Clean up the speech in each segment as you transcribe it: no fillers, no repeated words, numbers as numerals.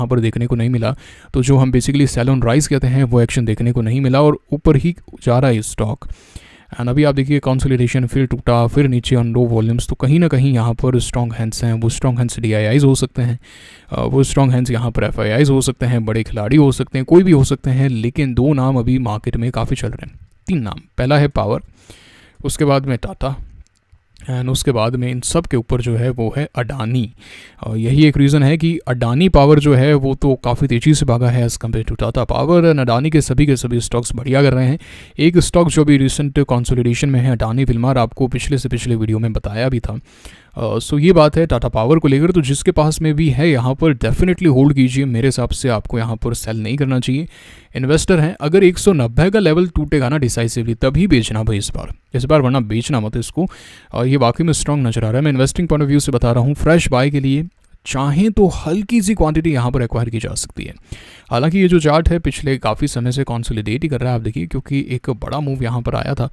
यहाँ पर देखने को नहीं मिला। तो जो हम बेसिकली सेल ऑन राइज कहते हैं वो एक्शन देखने को नहीं मिला और ऊपर ही जा रहा है स्टॉक। एंड अभी आप देखिए कंसोलिडेशन, फिर टूटा, फिर नीचे ऑन लो वॉल्यूम्स। तो कहीं ना कहीं यहाँ पर स्ट्रॉन्ग हैंड्स हैं, वो स्ट्रॉन्ग हैंड्स DIIs हो सकते हैं, वो स्ट्रॉन्ग हैंड्स यहाँ पर FIIs हो सकते हैं, बड़े खिलाड़ी हो सकते हैं, कोई भी हो सकते हैं। लेकिन 2 नाम अभी मार्केट में काफ़ी चल रहे हैं, 3 नाम। पहला है पावर, उसके बाद में टाटा, एंड उसके बाद में इन सब के ऊपर जो है वो है अडानी। और यही एक रीज़न है कि अडानी पावर जो है वो तो काफ़ी तेज़ी से भागा है as compare to Tata Power. And Adani के सभी स्टॉक्स बढ़िया कर रहे हैं। एक स्टॉक जो भी रिसेंट कंसोलिडेशन में है, अडानी फिल्मार, आपको पिछले से पिछले वीडियो में बताया भी था। सो ये बात है टाटा पावर को लेकर। तो जिसके पास में भी है यहाँ पर डेफिनेटली होल्ड कीजिए। मेरे हिसाब से आपको यहाँ पर सेल नहीं करना चाहिए। इन्वेस्टर हैं, अगर 190 का लेवल टूटेगा ना डिसाइसिवली तभी बेचना भाई इस बार, वरना बेचना मत इसको। और ये वाकई में स्ट्रॉन्ग नजर आ रहा है। मैं इन्वेस्टिंग पॉइंट ऑफ व्यू से बता रहा हूँ। फ्रेश बाय के लिए चाहें तो हल्की सी क्वांटिटी यहाँ पर एक्वायर की जा सकती है। हालांकि ये जो चार्ट है पिछले काफ़ी समय से कंसोलिडेट ही कर रहा है, आप देखिए, क्योंकि एक बड़ा मूव यहाँ पर आया था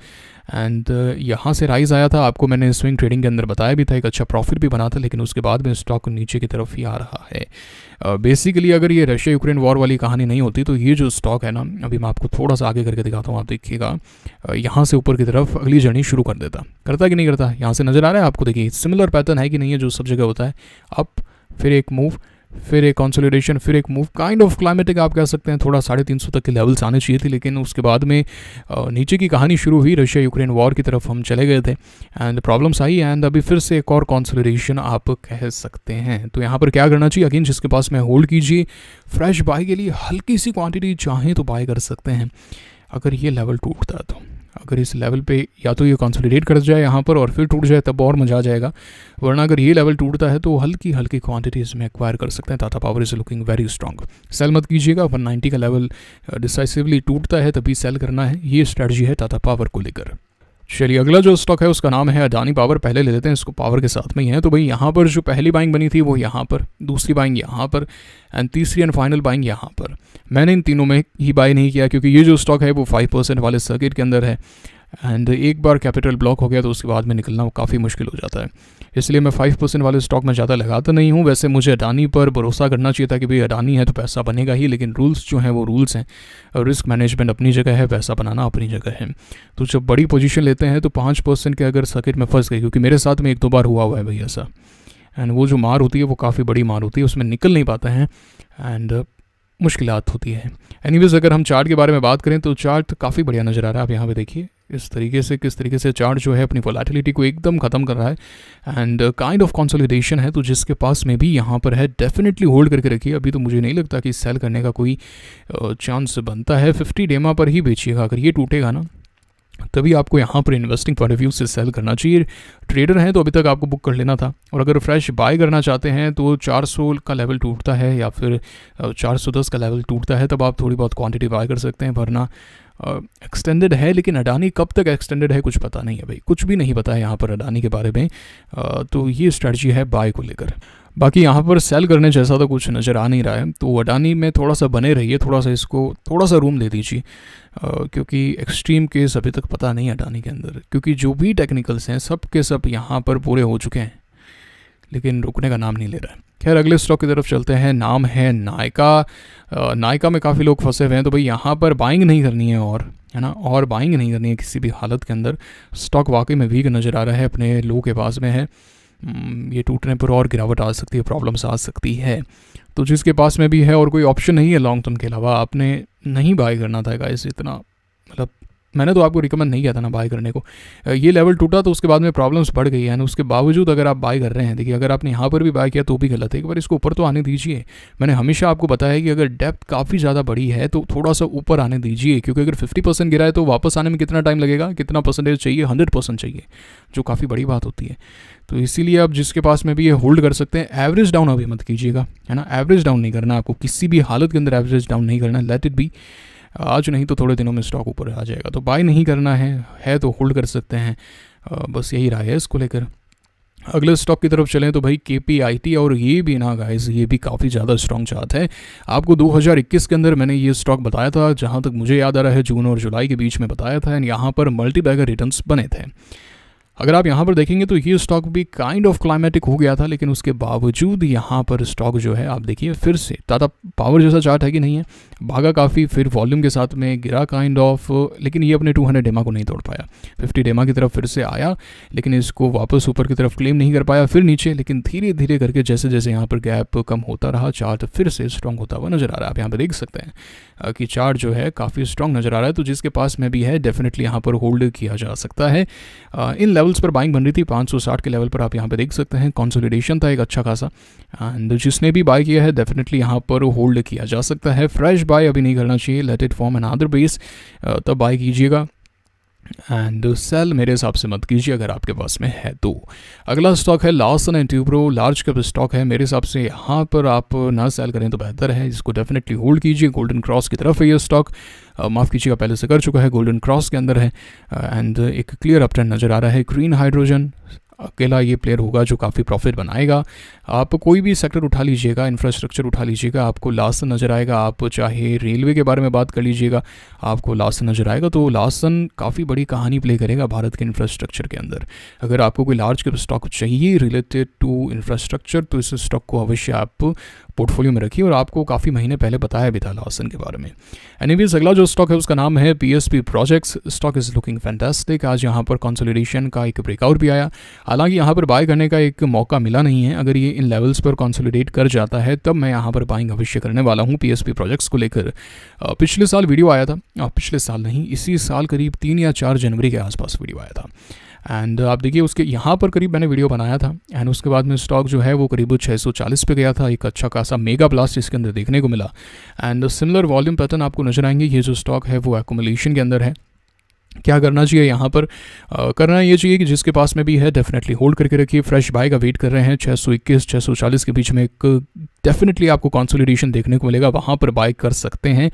एंड यहाँ से राइज आया था। आपको मैंने स्विंग ट्रेडिंग के अंदर बताया भी था, एक अच्छा प्रॉफिट भी बना था, लेकिन उसके बाद में स्टॉक नीचे की तरफ ही आ रहा है। बेसिकली अगर ये रशिया यूक्रेन वॉर वाली कहानी नहीं होती तो ये जो स्टॉक है ना, अभी मैं आपको थोड़ा सा आगे करके दिखाता हूँ, आप देखिएगा, यहाँ से ऊपर की तरफ अगली जर्नी शुरू कर देता। करता कि नहीं करता, यहाँ से नज़र आ रहा है आपको। देखिए सिमिलर पैटर्न है कि नहीं है जो सब जगह होता है। अप, फिर एक मूव, फिर एक कंसोलिडेशन, फिर एक मूव, काइंड ऑफ क्लाइमेटिक आप कह सकते हैं। थोड़ा 350 तक के लेवल्स आने चाहिए थे, लेकिन उसके बाद में नीचे की कहानी शुरू हुई। रशिया यूक्रेन वॉर की तरफ हम चले गए थे एंड प्रॉब्लम्स आई एंड अभी फिर से एक और कंसोलिडेशन आप कह सकते हैं। तो यहाँ पर क्या करना चाहिए, अगेन जिसके पास में होल्ड कीजिए। फ्रेश बाय के लिए हल्की सी क्वांटिटी चाहें तो बाय कर सकते हैं अगर ये लेवल टूटता है तो। अगर इस लेवल पे या तो ये कंसोलिडेट कर जाए यहाँ पर और फिर टूट जाए तब और मजा आ जाएगा, वरना अगर ये लेवल टूटता है तो हल्की हल्की क्वांटिटीज़ में एक्वायर कर सकते हैं। Tata Power is looking very strong. Sell मत कीजिएगा, 190 का लेवल डिसाइसिवली टूटता है तभी सेल करना है। ये स्ट्रेटजी है टाटा पावर को लेकर। चलिए अगला जो स्टॉक है उसका नाम है अडानी पावर। पहले ले लेते हैं इसको, पावर के साथ में ही है। तो भाई यहाँ पर जो पहली बाइंग बनी थी वो यहाँ पर, दूसरी बाइंग यहाँ पर एंड तीसरी एंड फाइनल बाइंग यहाँ पर। मैंने इन तीनों में ही बाय नहीं किया क्योंकि ये जो स्टॉक है वो 5% वाले सर्किट के अंदर है एंड एक बार कैपिटल ब्लॉक हो गया तो उसके बाद में निकलना वो काफ़ी मुश्किल हो जाता है। इसलिए मैं 5% वाले स्टॉक में ज़्यादा लगाता नहीं हूँ। वैसे मुझे अडानी पर भरोसा करना चाहिए था कि भाई अडानी है तो पैसा बनेगा ही, लेकिन रूल्स जो हैं वो रूल्स हैं। रिस्क मैनेजमेंट अपनी जगह है, पैसा बनाना अपनी जगह है। तो जब बड़ी पोजीशन लेते हैं तो 5% के अगर सर्किट में फंस गए, क्योंकि मेरे साथ में 1-2 बार हुआ है भाई ऐसा, एंड वो जो मार होती है वो काफ़ी बड़ी मार होती है, उसमें निकल नहीं पाते हैं एंड मुश्किलात होती है। एनीवेज अगर हम चार्ट के बारे में बात करें तो चार्ट काफ़ी बढ़िया नज़र आ रहा है। आप यहाँ पे देखिए इस तरीके से, किस तरीके से चार्ट जो है अपनी वोलेटिलिटी को एकदम ख़त्म कर रहा है एंड काइंड ऑफ कंसोलिडेशन है। तो जिसके पास में भी यहाँ पर है डेफिनेटली होल्ड करके रखिए। अभी तो मुझे नहीं लगता कि सेल करने का कोई चांस बनता है। 50 डेमा पर ही बेचिएगा। अगर ये टूटेगा ना तभी आपको यहाँ पर इन्वेस्टिंग पॉइंट ऑफ व्यू से सेल करना चाहिए। ट्रेडर हैं तो अभी तक आपको बुक कर लेना था, और अगर फ्रेश बाय करना चाहते हैं तो 400 का लेवल टूटता है या फिर 410 का लेवल टूटता है तब आप थोड़ी बहुत क्वांटिटी बाय कर सकते हैं, वरना एक्सटेंडेड है। लेकिन अडानी कब तक एक्सटेंडेड है कुछ पता नहीं है भाई, कुछ भी नहीं पता है यहाँ पर अडानी के बारे में। तो ये स्ट्रेटजी है बाय को लेकर। बाकी यहाँ पर सेल करने जैसा तो कुछ नज़र आ नहीं रहा है। तो अडानी में थोड़ा सा बने रहिए, थोड़ा सा इसको थोड़ा सा रूम दे दीजिए, क्योंकि एक्सट्रीम केस अभी तक पता नहीं अडानी के अंदर, क्योंकि जो भी टेक्निकल्स हैं सब के सब यहाँ पर पूरे हो चुके हैं लेकिन रुकने का नाम नहीं ले रहा है। खैर अगले स्टॉक की तरफ चलते हैं। नाम है नायका। नायका में काफ़ी लोग फंसे हुए हैं, तो भाई यहाँ पर बाइंग नहीं करनी है, और है ना, और बाइंग नहीं करनी है किसी भी हालत के अंदर। स्टॉक वाकई में वीक नज़र आ रहा है, अपने लो के पास में है। ये टूटने पर और गिरावट आ सकती है, प्रॉब्लम्स आ सकती है। तो जिसके पास में भी है और कोई ऑप्शन नहीं है लॉन्ग टर्म के अलावा, आपने नहीं बाय करना था गाइस। इतना मतलब मैंने तो आपको रिकमेंड नहीं किया था ना बाय करने को। ये लेवल टूटा तो उसके बाद में प्रॉब्लम्स बढ़ गई है, उसके बावजूद अगर आप बाय कर रहे हैं, देखिए अगर आपने यहाँ पर भी बाय किया तो भी गलत है। एक बार इसको ऊपर तो आने दीजिए। मैंने हमेशा आपको बताया है कि अगर डेप्थ काफ़ी ज़्यादा बड़ी है तो थोड़ा सा ऊपर आने दीजिए, क्योंकि अगर 50% गिरा है तो वापस आने में कितना टाइम लगेगा, कितना परसेंटेज चाहिए, 100% चाहिए, जो काफ़ी बड़ी बात होती है। तो इसीलिए आप जिसके पास में भी ये होल्ड कर सकते हैं। एवरेज डाउन अभी मत कीजिएगा, है ना, एवरेज डाउन नहीं करना आपको, किसी भी हालत के अंदर एवरेज डाउन नहीं करना। लेट इट बी, आज नहीं तो थोड़े दिनों में स्टॉक ऊपर आ जाएगा। तो बाय नहीं करना है तो होल्ड कर सकते हैं। बस यही राय है इसको लेकर। अगले स्टॉक की तरफ चलें तो भाई KPIT, और ये भी ना गाइस, ये भी काफ़ी ज़्यादा स्ट्रॉन्ग चार्ट है। आपको 2021 के अंदर मैंने ये स्टॉक बताया था, जहाँ तक मुझे याद आ रहा है जून और जुलाई के बीच में बताया था, एंड यहाँ पर मल्टी बैगर रिटर्न्स बने थे। अगर आप यहाँ पर देखेंगे तो ये स्टॉक भी काइंड ऑफ क्लाइमेटिक हो गया था, लेकिन उसके बावजूद यहाँ पर स्टॉक जो है आप देखिए फिर से टाटा पावर जैसा चार्ट है कि नहीं है, भागा काफ़ी, फिर वॉल्यूम के साथ में गिरा काइंड ऑफ, लेकिन ये अपने 200 डेमा को नहीं तोड़ पाया। 50 डेमा की तरफ फिर से आया, लेकिन इसको वापस ऊपर की तरफ क्लेम नहीं कर पाया, फिर नीचे, लेकिन धीरे धीरे करके जैसे जैसे यहाँ पर गैप कम होता रहा चार्ट फिर से स्ट्रॉन्ग होता हुआ नजर आ रहा है। आप यहाँ पर देख सकते हैं कि चार्ट जो है काफ़ी स्ट्रॉन्ग नजर आ रहा है, तो जिसके पास में भी है डेफिनेटली यहाँ पर होल्ड किया जा सकता है। इन लेवल्स पर बाइंग बन रही थी, 560 के लेवल पर आप यहाँ पे देख सकते हैं, कंसोलिडेशन था एक अच्छा खासा, एंड जिसने भी बाय किया है डेफिनेटली यहाँ पर होल्ड किया जा सकता है। फ्रेश बाय अभी नहीं करना चाहिए, let it form another base तब बाय कीजिएगा, एंड सेल मेरे हिसाब से मत कीजिए अगर आपके पास में है तो। अगला स्टॉक है Larsen and Toubro, large cap stock है, मेरे हिसाब से यहाँ पर आप ना सेल करें तो बेहतर है, इसको डेफिनेटली होल्ड कीजिए। गोल्डन क्रॉस की तरफ है ये स्टॉक, माफ़ कीजिएगा पहले से कर चुका है, गोल्डन क्रॉस के अंदर है, एंड एक क्लियर अपट्रेंड नज़र आ रहा है। ग्रीन हाइड्रोजन अकेला ये प्लेयर होगा जो काफ़ी प्रॉफिट बनाएगा। आप कोई भी सेक्टर उठा लीजिएगा, इंफ्रास्ट्रक्चर उठा लीजिएगा, आपको लार्सन नज़र आएगा। आप चाहे रेलवे के बारे में बात कर लीजिएगा, आपको लार्सन नज़र आएगा। तो लार्सन काफ़ी बड़ी कहानी प्ले करेगा भारत के इंफ्रास्ट्रक्चर के अंदर। अगर आपको कोई लार्ज कैप स्टॉक चाहिए रिलेटेड टू इंफ्रास्ट्रक्चर तो इस स्टॉक को अवश्य आप पोर्टफोलियो में रखिए, और आपको काफ़ी महीने पहले बताया भी था लार्सन के बारे में। एनीवेज अगला जो स्टॉक है उसका नाम है PSP projects. Stock is looking fantastic. आज यहाँ पर कंसोलिडेशन का एक ब्रेकआउट भी आया, हालांकि यहाँ पर बाय करने का एक मौका मिला नहीं है। अगर ये इन लेवल्स पर कंसोलिडेट कर जाता है तब मैं यहाँ पर बाइंग अवश्य करने वाला हूँ पीएसपी प्रोजेक्ट्स को लेकर। पिछले साल वीडियो आया था, पिछले साल नहीं, इसी साल करीब 3 या 4 जनवरी के आसपास वीडियो आया था, एंड आप देखिए उसके यहाँ पर करीब मैंने वीडियो बनाया था, एंड उसके बाद में स्टॉक जो है वो करीब 640 पे गया था। एक अच्छा खासा मेगा ब्लास्ट इसके अंदर देखने को मिला, एंड सिमिलर वॉल्यूम पैटर्न आपको नजर आएंगे। ये जो स्टॉक है वो एक्युमुलेशन के अंदर है। क्या करना चाहिए यहाँ पर? करना ये चाहिए कि जिसके पास में भी है डेफिनेटली होल्ड करके रखिए। फ्रेश बाय का वेट कर रहे हैं 621 640 के बीच में एक डेफिनेटली आपको कंसोलिडेशन देखने को मिलेगा, वहाँ पर बाय कर सकते हैं।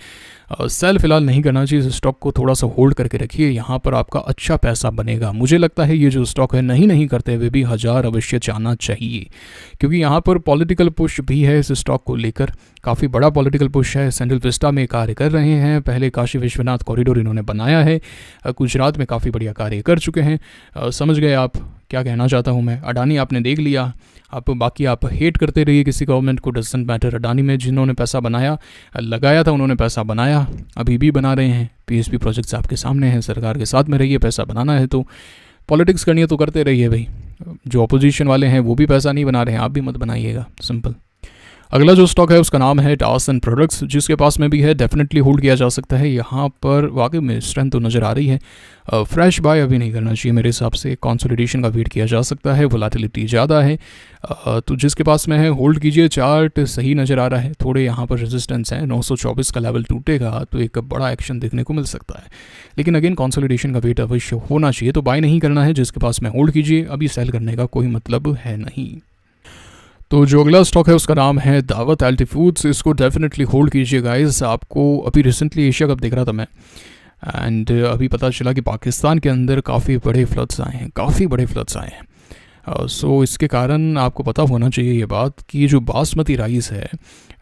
सेल फिलहाल नहीं करना चाहिए, इस स्टॉक को थोड़ा सा होल्ड करके रखिए, यहाँ पर आपका अच्छा पैसा बनेगा। मुझे लगता है ये जो स्टॉक है नहीं करते हुए भी 1000 अवश्य जाना चाहिए, क्योंकि यहाँ पर पॉलिटिकल पुश भी है इस स्टॉक को लेकर, काफ़ी बड़ा पॉलिटिकल पुश है। सेंट्रल विस्टा में कार्य कर रहे हैं, पहले काशी विश्वनाथ कॉरिडोर इन्होंने बनाया है, गुजरात में काफ़ी बढ़िया कार्य कर चुके हैं। समझ गए आप क्या कहना चाहता हूँ मैं? अडानी आपने देख लिया, आप बाकी आप हेट करते रहिए किसी गवर्नमेंट को, डजंट मैटर। अडानी में जिन्होंने पैसा लगाया था उन्होंने पैसा बनाया, अभी भी बना रहे हैं। पीएसपी प्रोजेक्ट्स आपके सामने हैं, सरकार के साथ में रहिए, पैसा बनाना है तो पॉलिटिक्स करनी है तो करते रहिए भाई। जो अपोजिशन वाले हैं वो भी पैसा नहीं बना रहे हैं, आप भी मत बनाइएगा, सिंपल। अगला जो स्टॉक है उसका नाम है डासन प्रोडक्ट्स, जिसके पास में भी है डेफिनेटली होल्ड किया जा सकता है। यहाँ पर वाकई में स्ट्रेंथ तो नज़र आ रही है। फ्रेश बाय अभी नहीं करना चाहिए मेरे हिसाब से, कंसोलिडेशन का वेट किया जा सकता है, वोलेटिलिटी ज़्यादा है, तो जिसके पास में है होल्ड कीजिए। चार्ट सही नज़र आ रहा है, थोड़े यहाँ पर रेजिस्टेंस है, 924 का लेवल टूटेगा तो एक बड़ा एक्शन देखने को मिल सकता है, लेकिन अगेन कंसोलिडेशन का वेट अवश्य होना चाहिए। तो बाय नहीं करना है, जिसके पास में होल्ड कीजिए, अभी सेल करने का कोई मतलब है नहीं। तो जो अगला स्टॉक है उसका नाम है दावत एल्टी फूड्स। इसको डेफिनेटली होल्ड कीजिए गाइस। आपको अभी रिसेंटली एशिया कप देख रहा था मैं, एंड अभी पता चला कि पाकिस्तान के अंदर काफ़ी बड़े फ्लड्स आए हैं, सो इसके कारण आपको पता होना चाहिए ये बात कि ये जो बासमती राइस है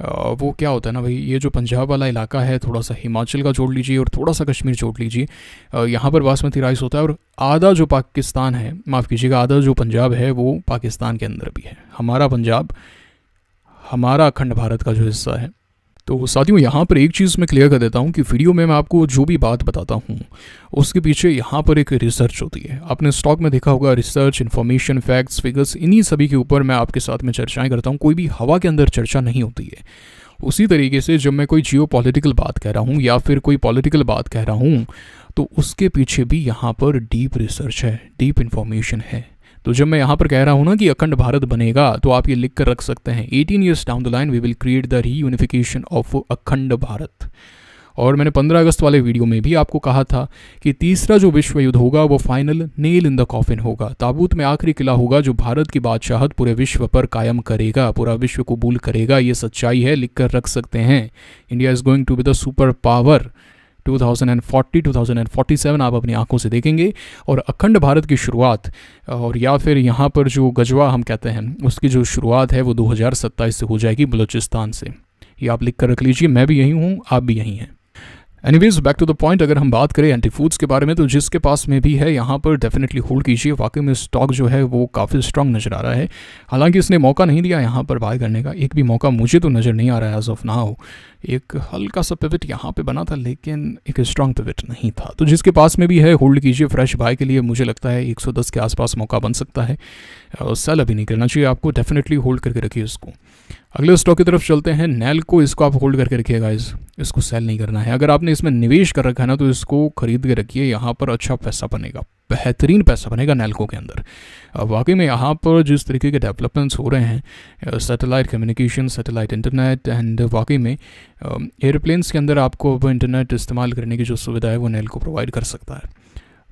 वो क्या होता है ना भाई, ये जो पंजाब वाला इलाका है, थोड़ा सा हिमाचल का जोड़ लीजिए और थोड़ा सा कश्मीर जोड़ लीजिए, यहाँ पर बासमती राइस होता है, और आधा जो पाकिस्तान है, माफ़ कीजिएगा, आधा जो पंजाब है वो पाकिस्तान के अंदर भी है। हमारा पंजाब, हमारा अखंड भारत का जो हिस्सा है। तो साथियों यहाँ पर एक चीज़ मैं क्लियर कर देता हूँ कि वीडियो में मैं आपको जो भी बात बताता हूँ उसके पीछे यहाँ पर एक रिसर्च होती है। आपने स्टॉक में देखा होगा, रिसर्च, इन्फॉर्मेशन, फैक्ट्स, फिगर्स, इन्हीं सभी के ऊपर मैं आपके साथ में चर्चाएं करता हूँ। कोई भी हवा के अंदर चर्चा नहीं होती है। उसी तरीके से जब मैं कोई जियो पॉलिटिकल बात कह रहा हूँ या फिर कोई पॉलिटिकल बात कह रहा हूँ तो उसके पीछे भी यहाँ पर डीप रिसर्च है, डीप इन्फॉर्मेशन है। तो जब मैं यहाँ पर कह रहा हूँ ना कि अखंड भारत बनेगा, तो आप ये लिख कर रख सकते हैं 18 years down the line we will create the reunification of Akhand Bharat. और मैंने 15 अगस्त वाले वीडियो में भी आपको कहा था कि तीसरा जो विश्व युद्ध होगा वो final nail in the coffin होगा, ताबूत में आखिरी किला होगा जो भारत की बादशाहत पूरे विश्व पर कायम करेगा, पूरा विश्व कबूल करेगा। ये सच्चाई है, लिख कर रख सकते हैं। India is going to be the super power 2040-2047 आप अपनी आंखों से देखेंगे। और अखंड भारत की शुरुआत, और या फिर यहाँ पर जो गजवा हम कहते हैं उसकी जो शुरुआत है वो 2027 से हो जाएगी, बलूचिस्तान से। ये आप लिख कर रख लीजिए, मैं भी यहीं हूँ, आप भी यहीं हैं। Anyways back to the point, अगर हम बात करें एंटी फूड्स के बारे में तो जिसके पास में भी है यहाँ पर डेफिनेटली होल्ड कीजिए। वाकई में स्टॉक जो है वो काफ़ी स्ट्रांग नज़र आ रहा है। हालांकि इसने मौका नहीं दिया यहाँ पर बाय करने का, एक भी मौका मुझे तो नज़र नहीं आ रहा है एज ऑफ नाउ। एक हल्का सा पिवट यहाँ पे बना था लेकिन एक स्ट्रांग पिवट नहीं था। तो जिसके पास में भी है होल्ड कीजिए फ्रेश बाय के लिए। मुझे लगता है 110 के आसपास मौका बन सकता है। सेल अभी नहीं करना चाहिए आपको, डेफिनेटली होल्ड करके रखिए इसको। अगले स्टॉक की तरफ चलते हैं, नैल्को। इसको आप होल्ड करके रखिएगा, इसको सेल नहीं करना है। अगर आपने इसमें निवेश कर रखा है ना तो इसको खरीद के रखिए, यहाँ पर अच्छा पैसा बनेगा, बेहतरीन पैसा बनेगा नैल्को के अंदर। वाकई में यहाँ पर जिस तरीके के डेवलपमेंट्स हो रहे हैं, satellite communication, satellite internet and वाकई में एयरप्लेन्स के अंदर आपको अब इंटरनेट इस्तेमाल करने की जो सुविधा है वो नैल्को प्रोवाइड कर सकता है।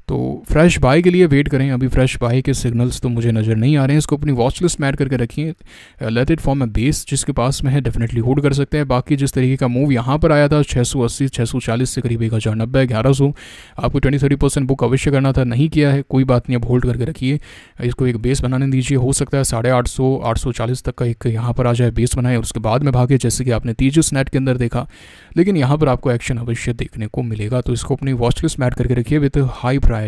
तो फ्रेश बाय के लिए वेट करें। अभी फ्रेश बाय के सिग्नल्स तो मुझे नज़र नहीं आ रहे हैं। इसको अपनी वॉच लिस्ट में ऐड करके रखिए। Let it form a base, जिसके पास में है डेफिनेटली होल्ड कर सकते हैं। बाकी जिस तरीके का मूव यहाँ पर आया था 680 640 से करीब 1090 1100, आपको 20-30% बुक अवश्य करना था, नहीं किया है, कोई बात नहीं, अब होल्ड करके रखिए। इसको एक बेस बनाने दीजिए। हो सकता है 850 840 तक का एक यहाँ पर आ जाए, बेस बनाए, उसके बाद में भागे, जैसे कि आपने तेजस नेट के अंदर देखा। लेकिन यहाँ पर आपको एक्शन अवश्य देखने को मिलेगा। तो इसको अपनी वॉच लिस्ट में ऐड करके रखिए विद हाई प्रायोरिटी।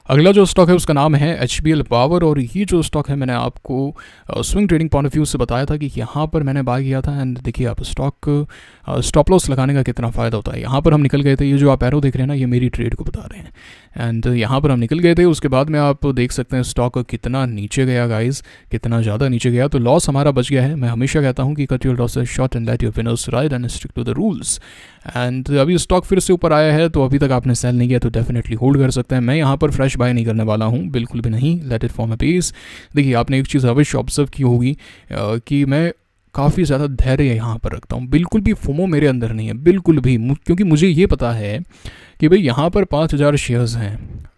अगला जो स्टॉक है उसका नाम है HBL पावर। और ये जो स्टॉक है मैंने आपको swing trading point of view से बताया था कि यहाँ पर मैंने बाय किया था। एंड देखिए आप स्टॉक स्टॉप लॉस लगाने का कितना फ़ायदा होता है। यहाँ पर हम निकल गए थे, ये जो आप एरो देख रहे हैं ना, ये मेरी ट्रेड को बता रहे हैं। एंड यहाँ पर हम निकल गए थे। उसके बाद में आप देख सकते हैं स्टॉक कितना नीचे गया गाइस, कितना ज़्यादा नीचे गया। तो लॉस हमारा बच गया है। मैं हमेशा कहता हूँ कि cut your losses short and let your winners ride and stick to the rules. And अभी स्टॉक फिर से ऊपर आया है, तो अभी तक आपने सेल नहीं किया तो डेफिनेटली होल्ड कर सकते हैं। मैं यहाँ पर फ्रेश बाय नहीं करने वाला हूँ, बिल्कुल भी नहीं। Let it form a base. देखिए आपने एक चीज़ अवश्य ऑब्जर्व की होगी कि मैं काफ़ी ज़्यादा धैर्य यहाँ पर रखता हूँ। बिल्कुल भी फोमो मेरे अंदर नहीं है, बिल्कुल भी, क्योंकि मुझे ये पता है कि भाई यहाँ पर 5000 शेयर्स हैं।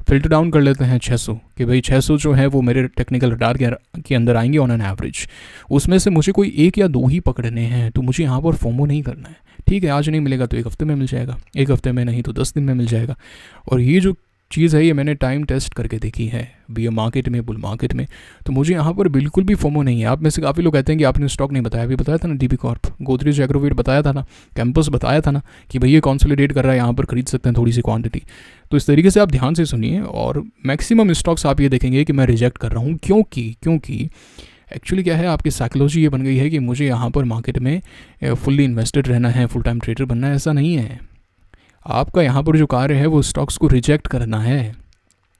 फिल्टर डाउन कर लेते हैं 600 कि भाई 600 जो है वो मेरे टेक्निकल रडार के अंदर आएंगे ऑन एन एवरेज। उसमें से मुझे कोई 1 या 2 ही पकड़ने हैं। तो मुझे यहाँ पर फोमो नहीं करना है। ठीक है, आज नहीं मिलेगा तो 1 हफ्ते में मिल जाएगा, 1 हफ्ते में नहीं तो 10 दिन में मिल जाएगा। और ये जो चीज़ है ये मैंने टाइम टेस्ट करके देखी है, बियर मार्केट में, बुल मार्केट में। तो मुझे यहाँ पर बिल्कुल भी फोमो नहीं है। आप में से काफ़ी लोग कहते हैं कि आपने स्टॉक नहीं बताया। अभी बताया था ना, DB कॉर्प, गोदरेज एग्रोवेट बताया था ना, कैंपस बताया था ना कि भाई ये कंसोलिडेट कर रहा है, यहाँ पर खरीद सकते हैं थोड़ी सी क्वांटिटी। तो इस तरीके से आप ध्यान से सुनिए। और मैक्सिमम स्टॉक्स आप ये देखेंगे कि मैं रिजेक्ट कर रहा हूँ। क्योंकि एक्चुअली क्या है, आपकी साइकोलॉजी ये बन गई है कि मुझे यहाँ पर मार्केट में फुल्ली इन्वेस्टेड रहना है, फुल टाइम ट्रेडर बनना है। ऐसा नहीं है। आपका यहाँ पर जो कार्य है वो स्टॉक्स को रिजेक्ट करना है,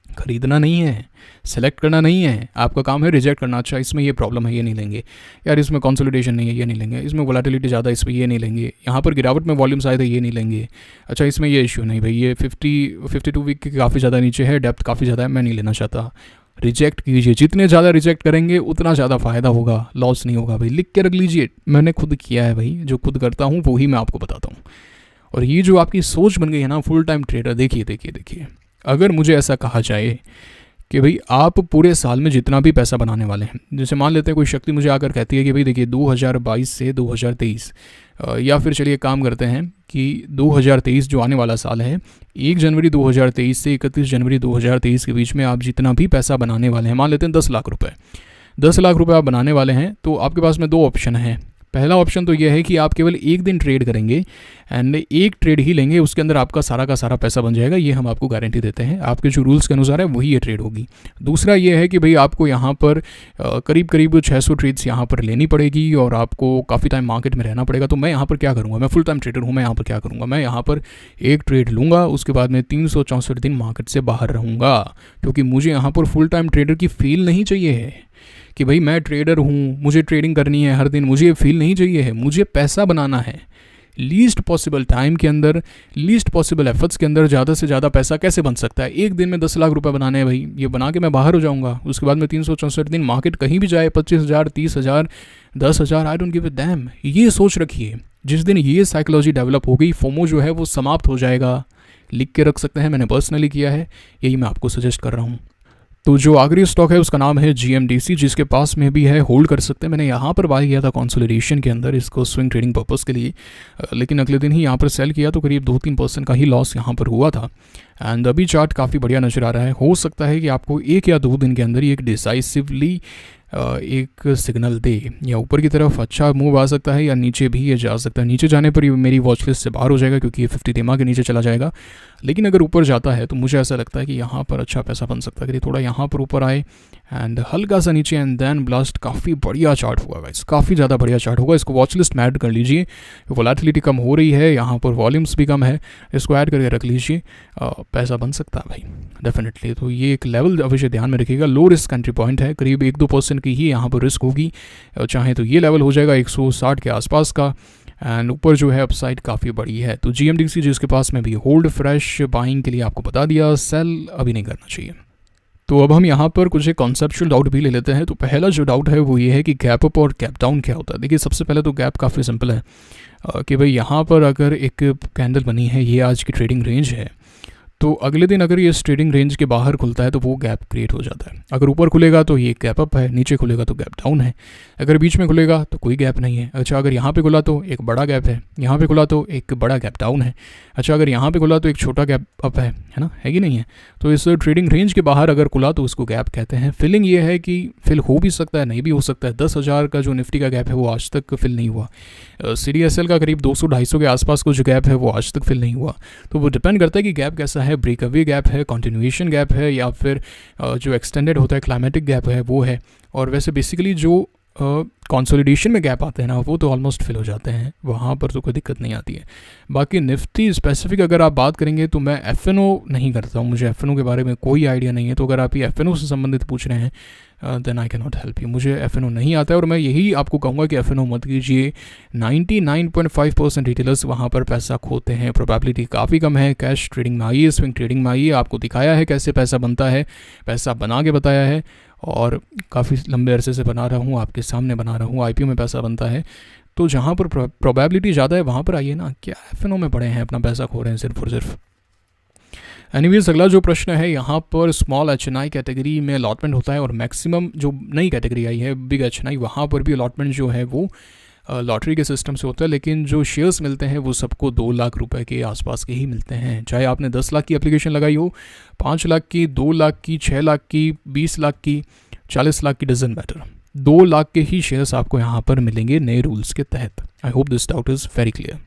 खरीदना नहीं है, सेलेक्ट करना नहीं है। आपका काम है रिजेक्ट करना। अच्छा इसमें ये प्रॉब्लम है, ये नहीं लेंगे यार, इसमें कंसोलिडेशन नहीं है, ये नहीं लेंगे, इसमें वोलेटिलिटी ज़्यादा, इसमें ये नहीं लेंगे, यहाँ पर गिरावट में वॉल्यूम्स आए थे, ये नहीं लेंगे। अच्छा इसमें ये इशू नहीं भाई, ये 52 वीक के काफ़ी ज़्यादा नीचे है, डेप्थ काफ़ी ज़्यादा है, मैं नहीं लेना चाहता। रिजेक्ट कीजिए। जितने ज़्यादा रिजेक्ट करेंगे उतना ज़्यादा फ़ायदा होगा, लॉस नहीं होगा भाई। लिख के रख लीजिए, मैंने खुद किया है भाई, जो खुद करता हूँ वो ही मैं आपको बताता हूँ। और ये जो आपकी सोच बन गई है ना फुल टाइम ट्रेडर, देखिए अगर मुझे ऐसा कहा जाए कि भाई आप पूरे साल में जितना भी पैसा बनाने वाले हैं, जैसे मान लेते हैं कोई शक्ति मुझे आकर कहती है कि भाई देखिए 2022 से 2023, या फिर चलिए काम करते हैं कि 2023 जो आने वाला साल है, 1 जनवरी 2023 से 31 जनवरी 2023 के बीच में आप जितना भी पैसा बनाने वाले हैं, मान लेते हैं 10 लाख रुपए, 10 लाख रुपए आप बनाने वाले हैं, तो आपके पास में 2 ऑप्शन हैं। पहला ऑप्शन तो यह है कि आप केवल 1 दिन ट्रेड करेंगे एंड 1 ट्रेड ही लेंगे, उसके अंदर आपका सारा का सारा पैसा बन जाएगा। ये हम आपको गारंटी देते हैं, आपके जो रूल्स के अनुसार है वही ये ट्रेड होगी। दूसरा ये है कि भाई आपको यहाँ पर करीब 600 ट्रेड्स यहाँ पर लेनी पड़ेगी और आपको काफ़ी टाइम मार्केट में रहना पड़ेगा। तो मैं यहाँ पर क्या करूँगा, मैं फुल टाइम ट्रेडर हूँ, मैं यहाँ पर क्या करूँगा, मैं यहाँ पर 1 ट्रेड लूँगा, उसके बाद में 364 दिन मार्केट से बाहर रहूँगा, क्योंकि मुझे यहाँ पर फुल टाइम ट्रेडर की फील नहीं चाहिए है कि भाई मैं ट्रेडर हूँ, मुझे ट्रेडिंग करनी है हर दिन, मुझे ये फील नहीं चाहिए है। मुझे पैसा बनाना है लीस्ट पॉसिबल टाइम के अंदर, लीस्ट पॉसिबल एफर्ट्स के अंदर। ज़्यादा से ज़्यादा पैसा कैसे बन सकता है? 1 दिन में 10 लाख रुपए बनाने हैं भाई, ये बना के मैं बाहर हो जाऊँगा। उसके बाद में 364 दिन मार्केट कहीं भी जाए, 25,000 30,000 10,000, I don't give a dam. ये सोच रखिए, जिस दिन ये साइकोलॉजी डेवलप हो गई, फोमो जो है वो समाप्त हो जाएगा। लिख के रख सकते हैं, मैंने पर्सनली किया है, यही मैं आपको सजेस्ट कर रहा हूँ। तो जो आखिरी स्टॉक है उसका नाम है GMDC, जिसके पास में भी है, होल्ड कर सकते हैं। मैंने यहाँ पर बाय किया था कंसोलिडेशन के अंदर इसको स्विंग ट्रेडिंग पर्पस के लिए, लेकिन अगले दिन ही यहाँ पर सेल किया तो करीब 2-3% का ही लॉस यहाँ पर हुआ था। एंड अभी चार्ट काफ़ी बढ़िया नजर आ रहा है। हो सकता है कि आपको 1 या 2 दिन के अंदर ही एक डिसाइसिवली एक सिग्नल दे, या ऊपर की तरफ अच्छा मूव आ सकता है या नीचे भी ये जा सकता है। नीचे जाने पर ये मेरी वॉच लिस्ट से बाहर हो जाएगा क्योंकि ये 50 दिमाग के नीचे चला जाएगा। लेकिन अगर ऊपर जाता है तो मुझे ऐसा लगता है कि यहाँ पर अच्छा पैसा बन सकता है। अगर थोड़ा यहाँ पर ऊपर आए एंड हल्का सा नीचे एंड देन ब्लास्ट, काफ़ी बढ़िया चार्ट होगा गाइस, काफ़ी ज़्यादा बढ़िया चार्ट होगा। इसको वॉच लिस्ट में ऐड कर लीजिए। वोलेटिलिटी कम हो रही है, यहाँ पर वॉल्यूम्स भी कम है, इसको ऐड करके रख लीजिए। पैसा बन सकता है भाई डेफिनेटली। तो ये एक लेवल अवश्य ध्यान में रखिएगा। लो रिस्क एंट्री पॉइंट है, करीब 1-2% की ही यहाँ पर रिस्क होगी। चाहे तो ये लेवल हो जाएगा 160 के आसपास का, एंड ऊपर जो है अपसाइड काफ़ी बड़ी है। तो GMDC जिसके पास में भी होल्ड फ्रेश, बाइंग के लिए आपको बता दिया, सेल अभी नहीं करना चाहिए। तो अब हम यहाँ पर कुछ एक कॉन्सेप्चुअल डाउट भी ले लेते हैं। तो पहला जो डाउट है वो ये है कि गैप अप और गैप डाउन क्या होता है। देखिए सबसे पहले तो गैप काफ़ी सिंपल है कि भाई यहाँ पर अगर एक कैंडल बनी है, ये आज की ट्रेडिंग रेंज है, तो अगले दिन अगर ये इस ट्रेडिंग रेंज के बाहर खुलता है तो वो गैप क्रिएट हो जाता है। अगर ऊपर खुलेगा तो ये गैप अप है, नीचे खुलेगा तो गैप डाउन है, अगर बीच में खुलेगा तो कोई गैप नहीं है। अच्छा अगर यहाँ पे खुला तो एक बड़ा गैप है, यहाँ पे खुला तो एक बड़ा गैप डाउन है। अच्छा अगर यहाँ पे खुला तो एक छोटा गैप अप है ना, है कि नहीं है। तो इस ट्रेडिंग रेंज के बाहर अगर खुला तो उसको गैप कहते हैं। फिलिंग ये है कि फिल हो भी सकता है, नहीं भी हो सकता है। 10,000 का जो निफ्टी का गैप है वो आज तक फिल नहीं हुआ। CDSL का करीब 200-250 के आसपास का जो गैप है वो आज तक फिल नहीं हुआ। तो वो डिपेंड करता है कि गैप कैसा है, ब्रेकअवे गैप है, कंटिन्यूएशन गैप है, या फिर जो एक्सटेंडेड होता है क्लाइमेटिक गैप है वो है। और वैसे बेसिकली जो कंसोलिडेशन में गैप आते हैं ना, वो तो ऑलमोस्ट फिल हो जाते हैं, वहाँ पर तो कोई दिक्कत नहीं आती है। बाकी निफ्टी स्पेसिफिक अगर आप बात करेंगे तो मैं FNO नहीं करता हूँ, मुझे FNO के बारे में कोई आइडिया नहीं है। तो अगर आप ये FNO से संबंधित पूछ रहे हैं then I can not help you. मुझे FNO नहीं आता है और मैं यही आपको कहूँगा कि FNO मत कीजिए। 99.5% रिटेलर्स वहाँ पर पैसा खोते हैं, प्रोबेबिलिटी काफ़ी कम है। कैश ट्रेडिंग में आइए, स्विंग ट्रेडिंग में आइए, आपको दिखाया है कैसे पैसा बनता है, पैसा बना के बताया है, और काफ़ी लंबे अरसे से बना रहा हूँ, आपके सामने बना रहा हूँ। IPO में पैसा बनता है, तो जहाँ पर प्रोबेबिलिटी ज़्यादा है वहाँ पर आइए ना, क्या FNO में पड़े हैं अपना पैसा खो रहे हैं सिर्फ और सिर्फ। एनीवेज अगला जो प्रश्न है, यहाँ पर स्मॉल HNI कैटेगरी में अलॉटमेंट होता है और मैक्सिमम जो नई कैटेगरी आई है बिग HNI, वहाँ पर भी अलॉटमेंट जो है वो लॉटरी के सिस्टम से होता है। लेकिन जो शेयर्स मिलते हैं वो सबको 2 लाख रुपए के आसपास के ही मिलते हैं। चाहे आपने 10 लाख की एप्लीकेशन लगाई हो, 5 लाख की, 2 लाख की, 6 लाख की, 20 लाख की, 40 लाख की, डजंट मैटर, 2 लाख के ही शेयर्स आपको यहाँ पर मिलेंगे नए रूल्स के तहत। I hope this doubt is very clear.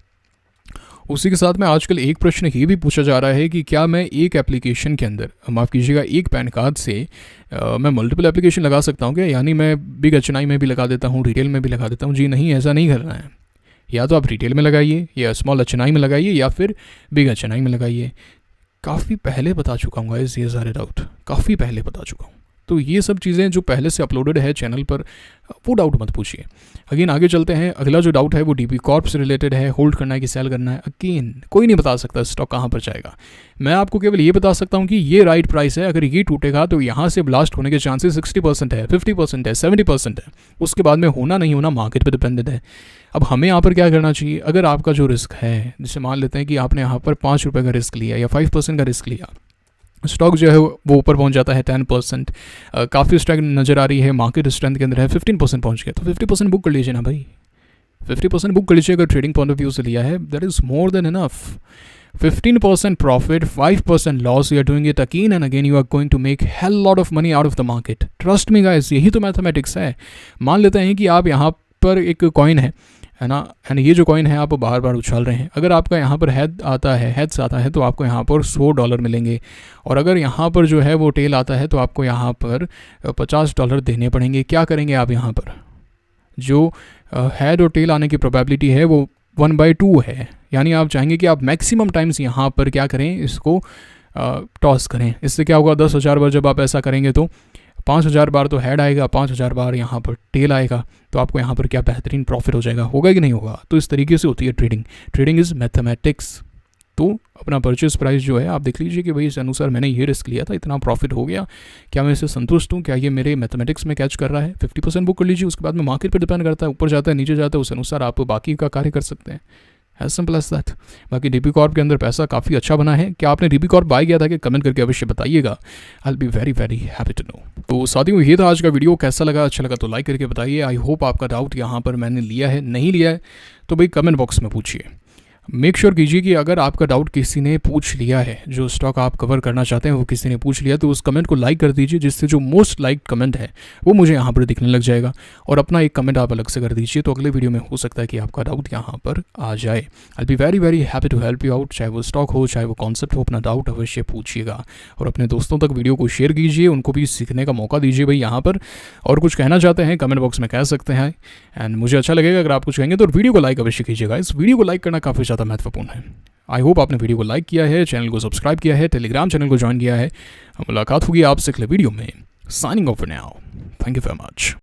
उसी के साथ में आजकल एक प्रश्न ये भी पूछा जा रहा है कि क्या मैं एक एप्लीकेशन के अंदर, माफ़ कीजिएगा, एक पैन कार्ड से मैं मल्टीपल एप्लीकेशन लगा सकता हूँ क्या? यानी मैं बिग HNI में भी लगा देता हूँ, रिटेल में भी लगा देता हूँ। जी नहीं, ऐसा नहीं करना है। या तो आप रिटेल में लगाइए, या स्मॉल HNI में लगाइए, या फिर बिग HNI में लगाइए। काफ़ी पहले बता चुका हूँ गाइस, ये सारे डाउट काफ़ी पहले बता चुका हूँ। तो ये सब चीज़ें जो पहले से अपलोडेड है चैनल पर, वो डाउट मत पूछिए। अगेन आगे चलते हैं। अगला जो डाउट है वो DP कॉर्प से रिलेटेड है। होल्ड करना है कि सेल करना है? अगेन कोई नहीं बता सकता स्टॉक कहाँ पर जाएगा। मैं आपको केवल ये बता सकता हूँ कि ये राइट प्राइस है। अगर ये टूटेगा तो यहाँ से ब्लास्ट होने के चांसेस 60% है, 50% है, 70% है। उसके बाद में होना नहीं होना मार्केट पर डिपेंडेंट है। अब हमें यहाँ पर क्या करना चाहिए? अगर आपका जो रिस्क है, जैसे मान लेते हैं कि आपने यहाँ पर 5 रुपये का रिस्क लिया या 5% का रिस्क लिया, स्टॉक जो है वो ऊपर पहुंच जाता है 10%, काफ़ी स्ट्रेंथ नज़र आ रही है, मार्केट स्ट्रेंथ के अंदर है, 15% पहुंच गया, तो 50% बुक कर लीजिए ना भाई, 50% बुक कर लीजिए। अगर ट्रेडिंग पॉइंट ऑफ व्यू से लिया है, that is more than enough. 15% profit, 5% loss, you are doing it again and again, you are going to make hell lot of money out of the market. Trust me guys, यही तो mathematics है। मान लेते हैं कि आप यहाँ पर एक कॉइन है ना, एंड ये जो कॉइन है आप बार बार उछाल रहे हैं। अगर आपका यहाँ पर हेड्स आता है तो आपको यहाँ पर $100 मिलेंगे, और अगर यहाँ पर जो है वो टेल आता है तो आपको यहाँ पर $50 देने पड़ेंगे। क्या करेंगे आप? यहाँ पर जो हेड और टेल आने की प्रोबेबिलिटी है वो 1/2 है, यानी आप चाहेंगे कि आप मैक्सिमम टाइम्स यहाँ पर क्या करें, इसको टॉस करें। इससे क्या होगा? 10,000 बार जब आप ऐसा करेंगे तो 5,000 बार तो हेड आएगा, 5,000 बार यहाँ पर टेल आएगा, तो आपको यहाँ पर क्या बेहतरीन प्रॉफिट हो जाएगा। होगा कि नहीं होगा? तो इस तरीके से होती है ट्रेडिंग। Trading is mathematics. तो अपना परचेस प्राइस जो है आप देख लीजिए कि भाई इस अनुसार मैंने ये रिस्क लिया था, इतना प्रॉफिट हो गया, क्या मैं इससे संतुष्ट हूँ? क्या ये मेरे मैथमेटिक्स में कैच कर रहा है? 50% बुक कर लीजिए। उसके बाद में मार्केट पर डिपेंड करता है, ऊपर जाता है नीचे जाता है, उस अनुसार आप बाकी का कार्य कर सकते हैं। As simple as that. बाकी DP कॉर्प के अंदर पैसा काफ़ी अच्छा बना है। क्या आपने DP कॉर्प बाय किया था कि कमेंट करके अवश्य बताइएगा। I will be very very happy to know. तो साथियों, ये था आज का वीडियो। कैसा लगा? अच्छा लगा तो लाइक करके बताइए। आई होप आपका डाउट यहाँ पर मैंने लिया है, नहीं लिया है तो भाई कमेंट बॉक्स में पूछिए। मेक श्योर कीजिए कि अगर आपका डाउट किसी ने पूछ लिया है, जो स्टॉक आप कवर करना चाहते हैं वो किसी ने पूछ लिया, तो उस कमेंट को लाइक कर दीजिए, जिससे जो मोस्ट लाइक कमेंट है वो मुझे यहाँ पर दिखने लग जाएगा। और अपना एक कमेंट आप अलग से कर दीजिए, तो अगले वीडियो में हो सकता है कि आपका डाउट यहाँ पर आ जाए। I be very very happy to help you out. चाहे वो स्टॉक हो, चाहे वो कॉन्सेप्ट हो, अपना डाउट अवश्य पूछिएगा और अपने दोस्तों तक वीडियो को शेयर कीजिए, उनको भी सीखने का मौका दीजिए भाई यहाँ पर। और कुछ कहना चाहते हैं कमेंट बॉक्स में कह सकते हैं, एंड मुझे अच्छा लगेगा अगर आप कुछ कहेंगे। तो वीडियो को लाइक अवश्य कीजिएगा, इस वीडियो को लाइक करना काफ़ी ज़्यादा महत्वपूर्ण है। आई होप आपने वीडियो को लाइक किया है, चैनल को सब्सक्राइब किया है, टेलीग्राम चैनल को ज्वाइन किया है। मुलाकात होगी आपसे अगले वीडियो में। Signing off for now, thank you very much.